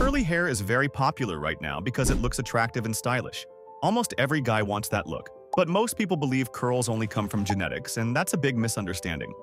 Curly hair is very popular right now because it looks attractive and stylish. Almost every guy wants that look. But most people believe curls only come from genetics, and that's a big misunderstanding.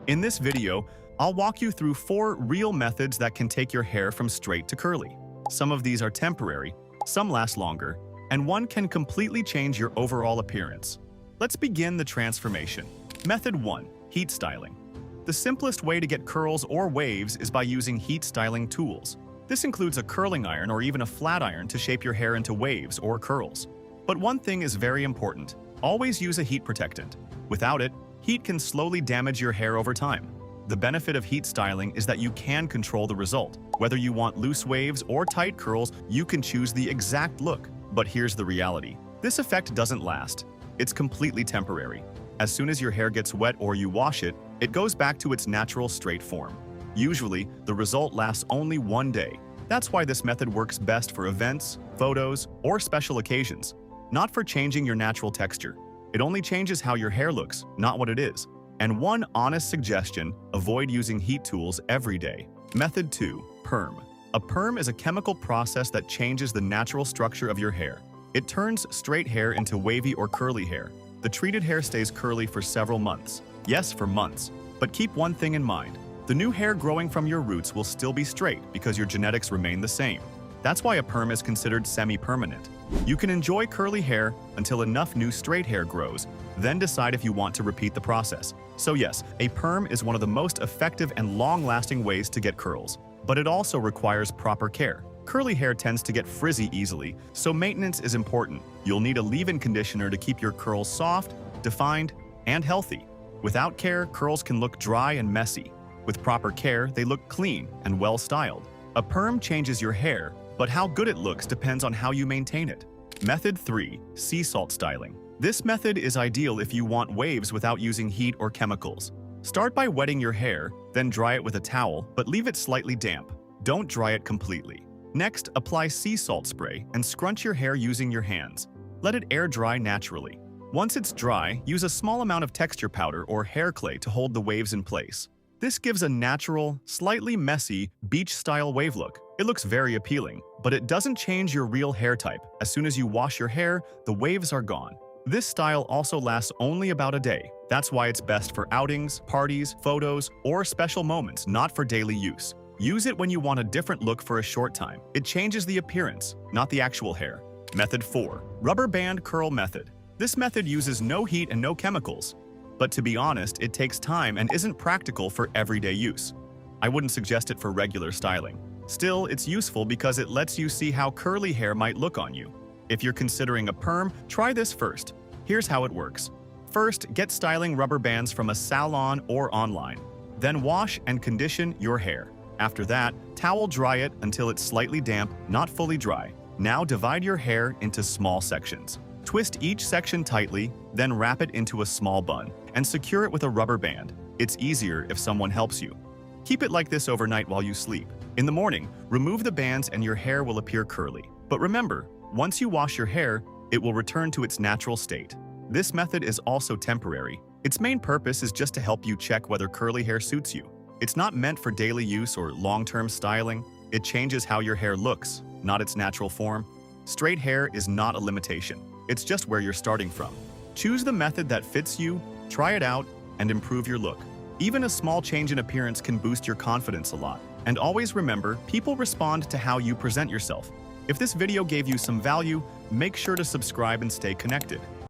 In this video, I'll walk you through 4 real methods that can take your hair from straight to curly. Some of these are temporary, some last longer, and one can completely change your overall appearance. Let's begin the transformation. Method 1. Heat styling. The simplest way to get curls or waves is by using heat styling tools. This includes a curling iron or even a flat iron to shape your hair into waves or curls. But one thing is very important. Always use a heat protectant. Without it, heat can slowly damage your hair over time. The benefit of heat styling is that you can control the result. Whether you want loose waves or tight curls, you can choose the exact look. But here's the reality. This effect doesn't last. It's completely temporary. As soon as your hair gets wet or you wash it, it goes back to its natural straight form. Usually, the result lasts only one day. That's why this method works best for events, photos, or special occasions, not for changing your natural texture. It only changes how your hair looks, not what it is. And one honest suggestion, avoid using heat tools every day. Method 2. Perm. A perm is a chemical process that changes the natural structure of your hair. It turns straight hair into wavy or curly hair. The treated hair stays curly for several months. Yes, for months. But keep one thing in mind. The new hair growing from your roots will still be straight because your genetics remain the same. That's why a perm is considered semi-permanent. You can enjoy curly hair until enough new straight hair grows, then decide if you want to repeat the process. So yes, a perm is one of the most effective and long-lasting ways to get curls. But it also requires proper care. Curly hair tends to get frizzy easily, so maintenance is important. You'll need a leave-in conditioner to keep your curls soft, defined, and healthy. Without care, curls can look dry and messy. With proper care, they look clean and well-styled. A perm changes your hair, but how good it looks depends on how you maintain it. Method 3. Sea salt styling. This method is ideal if you want waves without using heat or chemicals. Start by wetting your hair, then dry it with a towel, but leave it slightly damp. Don't dry it completely. Next, apply sea salt spray and scrunch your hair using your hands. Let it air dry naturally. Once it's dry, use a small amount of texture powder or hair clay to hold the waves in place. This gives a natural, slightly messy, beach-style wave look. It looks very appealing, but it doesn't change your real hair type. As soon as you wash your hair, the waves are gone. This style also lasts only about a day. That's why it's best for outings, parties, photos, or special moments, not for daily use. Use it when you want a different look for a short time. It changes the appearance, not the actual hair. Method 4. Rubber band curl method. This method uses no heat and no chemicals. But to be honest, it takes time and isn't practical for everyday use. I wouldn't suggest it for regular styling. Still, it's useful because it lets you see how curly hair might look on you. If you're considering a perm, try this first. Here's how it works. First, get styling rubber bands from a salon or online. Then wash and condition your hair. After that, towel dry it until it's slightly damp, not fully dry. Now divide your hair into small sections. Twist each section tightly, then wrap it into a small bun and secure it with a rubber band. It's easier if someone helps you. Keep it like this overnight while you sleep. In the morning, remove the bands and your hair will appear curly. But remember, once you wash your hair, it will return to its natural state. This method is also temporary. Its main purpose is just to help you check whether curly hair suits you. It's not meant for daily use or long-term styling. It changes how your hair looks, not its natural form. Straight hair is not a limitation. It's just where you're starting from. Choose the method that fits you, try it out, and improve your look. Even a small change in appearance can boost your confidence a lot. And always remember, people respond to how you present yourself. If this video gave you some value, make sure to subscribe and stay connected.